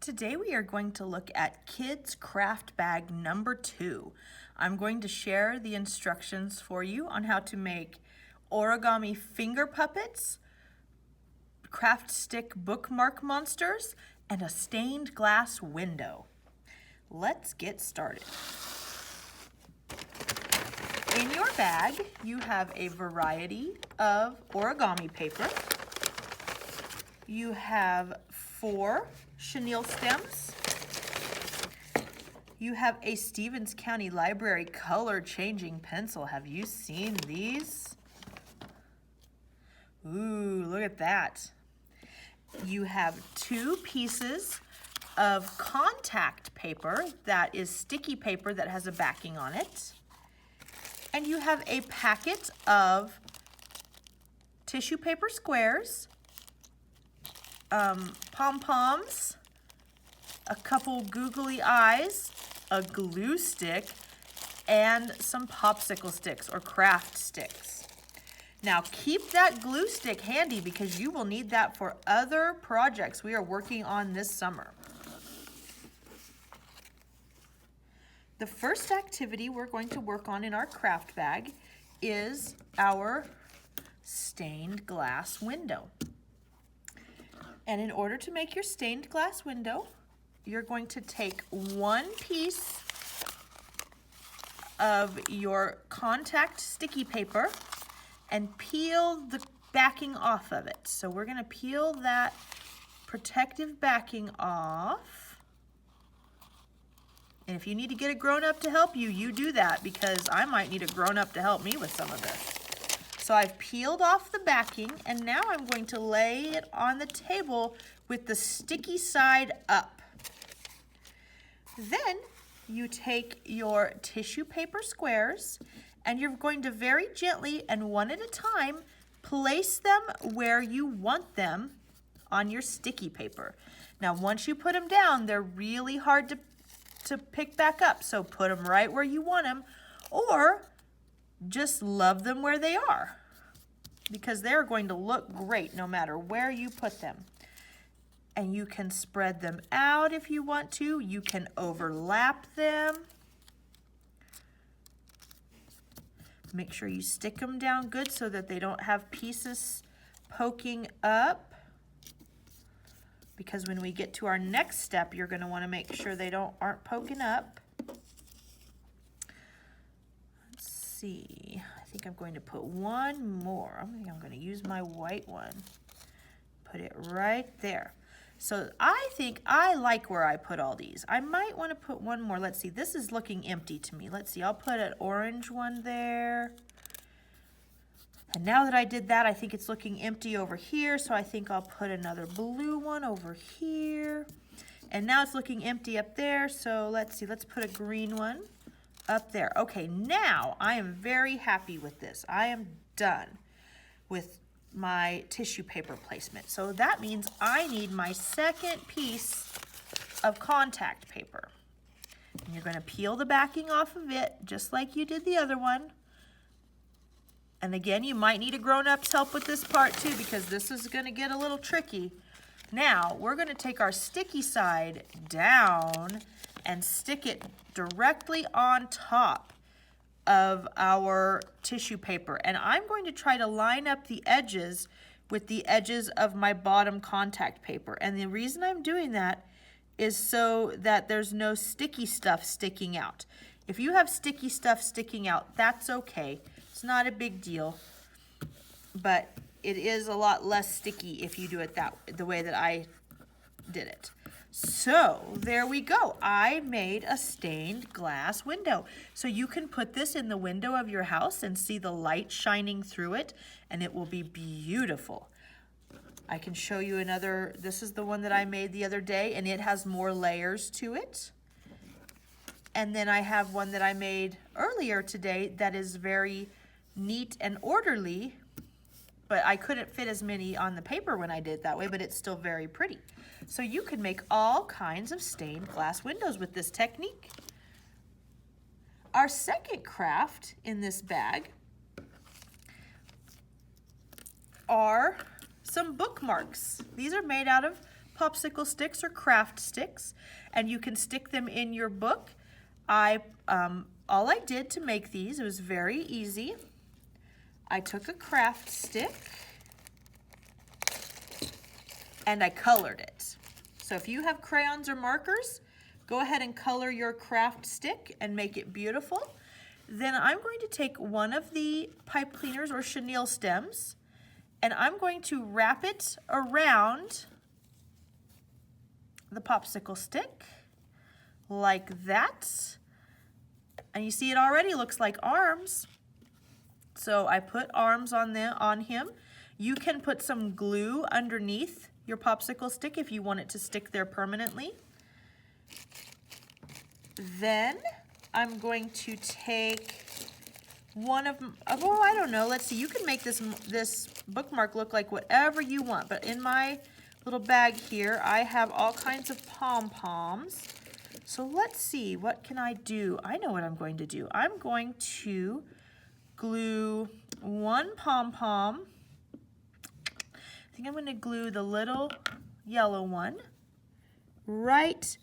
Today we are going to look at Kids Craft Bag number 2. I'm going to share the instructions for you on how to make origami finger puppets, craft stick bookmark monsters, and a stained glass window. Let's get started. In your bag, you have a variety of origami paper. You have 4 chenille stems. You have a Stevens County Library color changing pencil. Have you seen these? Ooh, look at that. You have 2 pieces of contact paper that is sticky paper that has a backing on it. And you have a packet of tissue paper squares, pom-poms, a couple googly eyes, a glue stick, and some popsicle sticks or craft sticks. Now keep that glue stick handy because you will need that for other projects we are working on this summer. The first activity we're going to work on in our craft bag is our stained glass window. And in order to make your stained glass window, you're going to take 1 piece of your contact sticky paper and peel the backing off of it. So we're going to peel that protective backing off. And if you need to get a grown-up to help you, you do that because I might need a grown-up to help me with some of this. So I've peeled off the backing and now I'm going to lay it on the table with the sticky side up. Then you take your tissue paper squares and you're going to very gently and one at a time place them where you want them on your sticky paper. Now once you put them down, they're really hard to pick back up, so put them right where you want them, or just love them where they are because they're going to look great no matter where you put them. And you can spread them out if you want to. You can overlap them. Make sure you stick them down good so that they don't have pieces poking up. Because when we get to our next step, you're going to want to make sure they aren't poking up. Let's see. I think I'm going to put one more. I'm going to use my white one. Put it right there. So I think I like where I put all these. I might want to put one more. Let's see. This is looking empty to me. Let's see. I'll put an orange one there. And now that I did that, I think it's looking empty over here, so I think I'll put another blue one over here. And now it's looking empty up there, so let's see, let's put a green one up there. Okay, now I am very happy with this. I am done with my tissue paper placement. So that means I need my second piece of contact paper. And you're gonna peel the backing off of it, just like you did the other one. And again, you might need a grown-up's help with this part too because this is going to get a little tricky. Now, we're going to take our sticky side down and stick it directly on top of our tissue paper. And I'm going to try to line up the edges with the edges of my bottom contact paper. And the reason I'm doing that is so that there's no sticky stuff sticking out. If you have sticky stuff sticking out, that's okay. It's not a big deal, but it is a lot less sticky if you do it the way that I did it. So there we go. I made a stained glass window. So you can put this in the window of your house and see the light shining through it, and it will be beautiful. I can show you another. This is the one that I made the other day, and it has more layers to it. And then I have one that I made earlier today that is very neat and orderly, but I couldn't fit as many on the paper when I did it that way, but it's still very pretty. So you can make all kinds of stained glass windows with this technique. Our second craft in this bag are some bookmarks. These are made out of popsicle sticks or craft sticks, and you can stick them in your book. All I did to make these, it was very easy. I took a craft stick and I colored it. So if you have crayons or markers, go ahead and color your craft stick and make it beautiful. Then I'm going to take one of the pipe cleaners or chenille stems, and I'm going to wrap it around the popsicle stick like that. And you see it already looks like arms. So I put arms on him. You can put some glue underneath your popsicle stick if you want it to stick there permanently. Then I'm going to take one of, oh, I don't know, let's see, you can make this bookmark look like whatever you want, but in my little bag here, I have all kinds of pom-poms. So let's see, what can I do? I know what I'm going to do. I'm going to glue one pom-pom. I think I'm going to glue the little yellow one right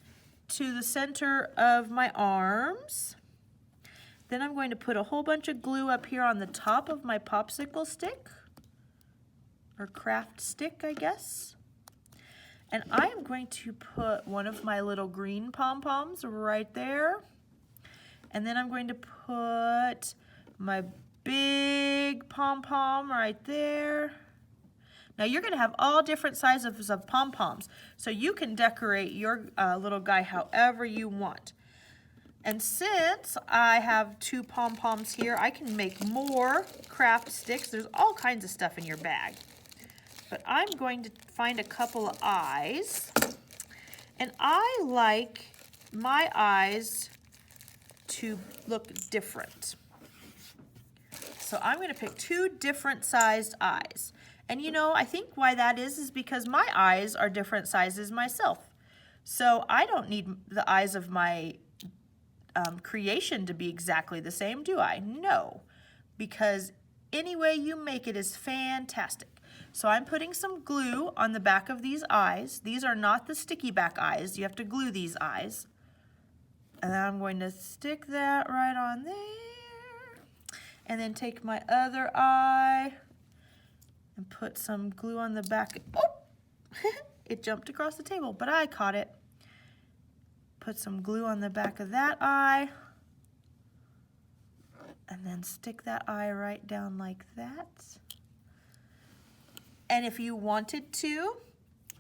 to the center of my arms. Then I'm going to put a whole bunch of glue up here on the top of my popsicle stick, or craft stick, I guess. And I am going to put one of my little green pom-poms right there. And then I'm going to put my big pom-pom right there. Now you're going to have all different sizes of pom-poms, so you can decorate your little guy however you want. And since I have 2 pom-poms here, I can make more craft sticks. There's all kinds of stuff in your bag. But I'm going to find a couple of eyes. And I like my eyes to look different. So I'm going to pick 2 different sized eyes. And you know, I think why that is because my eyes are different sizes myself. So I don't need the eyes of my creation to be exactly the same, do I? No, because any way you make it is fantastic. So I'm putting some glue on the back of these eyes. These are not the sticky back eyes. You have to glue these eyes. And then I'm going to stick that right on there. And then take my other eye and put some glue on the back. Oh, it jumped across the table, but I caught it. Put some glue on the back of that eye. And then stick that eye right down like that. And if you wanted to,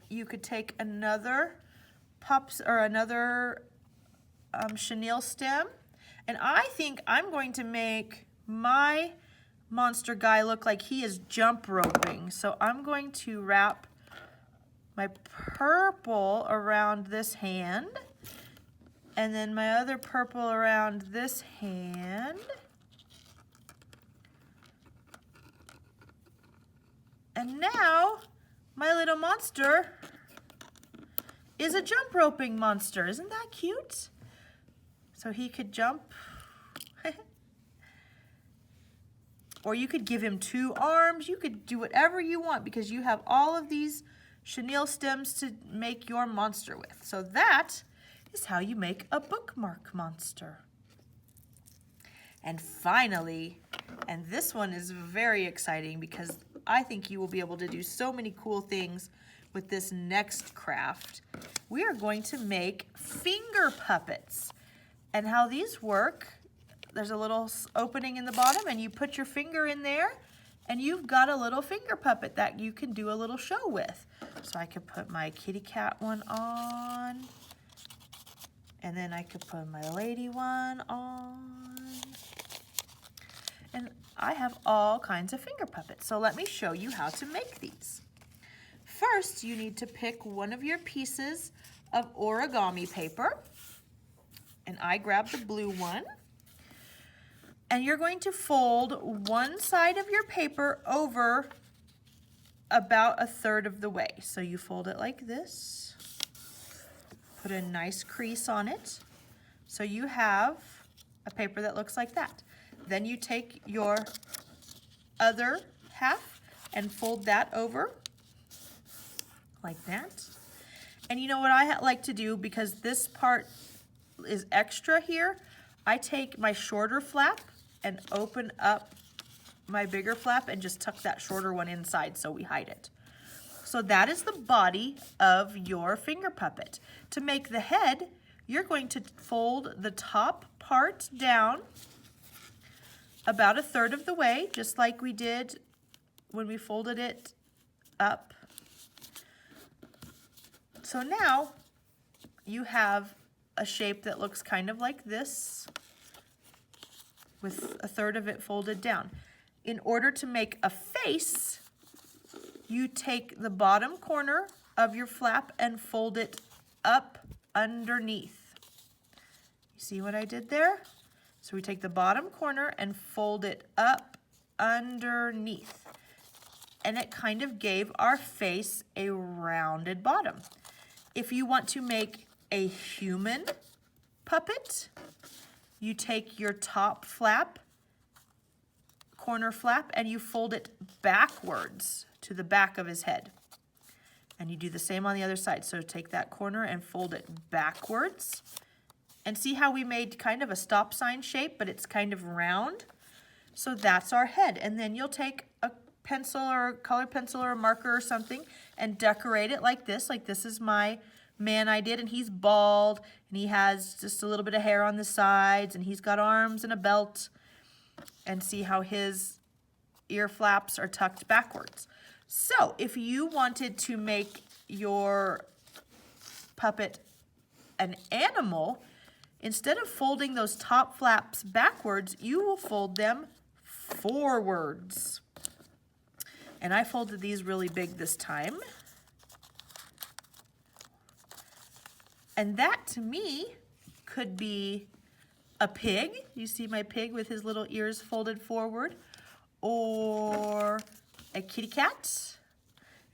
you could take another chenille stem. And I think I'm going to make my monster guy look like he is jump roping. So I'm going to wrap my purple around this hand, and then my other purple around this hand. And now my little monster is a jump roping monster. Isn't that cute? So he could jump. Or you could give him 2 arms. You could do whatever you want because you have all of these chenille stems to make your monster with. So that is how you make a bookmark monster. And finally, and this one is very exciting because I think you will be able to do so many cool things with this next craft. We are going to make finger puppets. And how these work, there's a little opening in the bottom and you put your finger in there and you've got a little finger puppet that you can do a little show with. So I could put my kitty cat one on, and then I could put my lady one on. And I have all kinds of finger puppets. So let me show you how to make these. First, you need to pick one of your pieces of origami paper. And I grabbed the blue one. And you're going to fold one side of your paper over about 1/3 of the way. So you fold it like this. Put a nice crease on it. So you have a paper that looks like that. Then you take your other half and fold that over like that. And you know what I like to do, because this part is extra here, I take my shorter flap and open up my bigger flap and just tuck that shorter one inside so we hide it. So that is the body of your finger puppet. To make the head, you're going to fold the top part down about 1/3 of the way, just like we did when we folded it up. So now you have a shape that looks kind of like this, with 1/3 of it folded down. In order to make a face, you take the bottom corner of your flap and fold it up underneath. You see what I did there? So we take the bottom corner and fold it up underneath. And it kind of gave our face a rounded bottom. If you want to make a human puppet, you take your top flap, corner flap, and you fold it backwards to the back of his head. And you do the same on the other side. So take that corner and fold it backwards. And see how we made kind of a stop sign shape, but it's kind of round? So that's our head. And then you'll take a pencil or a colored pencil or a marker or something and decorate it like this. Like this is my man I did, and he's bald, and he has just a little bit of hair on the sides, and he's got arms and a belt. And see how his ear flaps are tucked backwards. So if you wanted to make your puppet an animal, instead of folding those top flaps backwards, you will fold them forwards. And I folded these really big this time. And that, to me, could be a pig. You see my pig with his little ears folded forward. Or a kitty cat.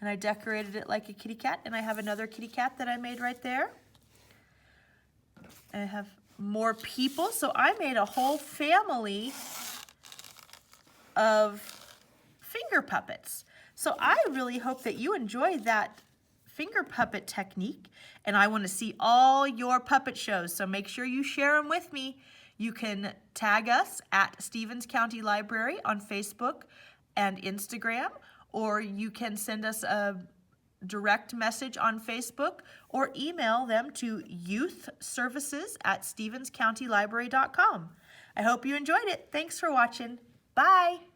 And I decorated it like a kitty cat. And I have another kitty cat that I made right there. And I have more people. So I made a whole family of finger puppets. So I really hope that you enjoyed that finger puppet technique, and I want to see all your puppet shows, so make sure you share them with me. You can tag us at Stevens County Library on Facebook and Instagram, or you can send us a direct message on Facebook or email them to youthservices@stevenscountylibrary.com. I hope you enjoyed it. Thanks for watching. Bye.